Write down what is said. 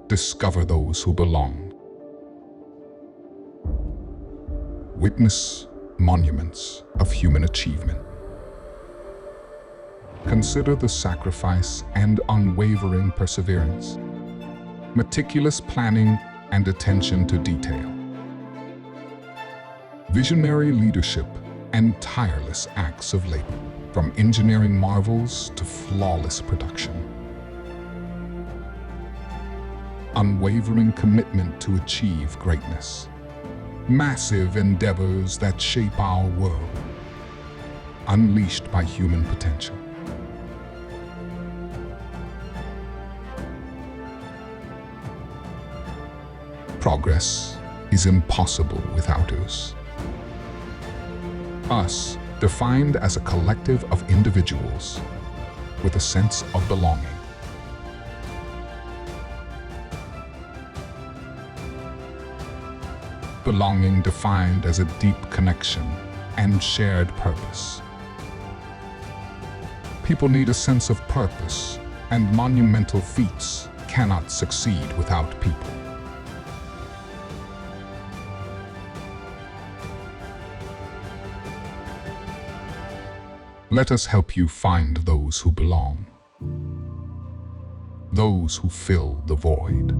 discover those who belong. Witness monuments of human achievement. Consider the sacrifice and unwavering perseverance, meticulous planning and attention to detail, visionary leadership and tireless acts of labor, from engineering marvels to flawless production. Unwavering commitment to achieve greatness, massive endeavors that shape our world, unleashed by human potential. Progress is impossible without us. Us, defined as a collective of individuals with a sense of belonging. Belonging defined as a deep connection and shared purpose. People need a sense of purpose, and monumental feats cannot succeed without people. Let us help you find those who belong, those who fill the void.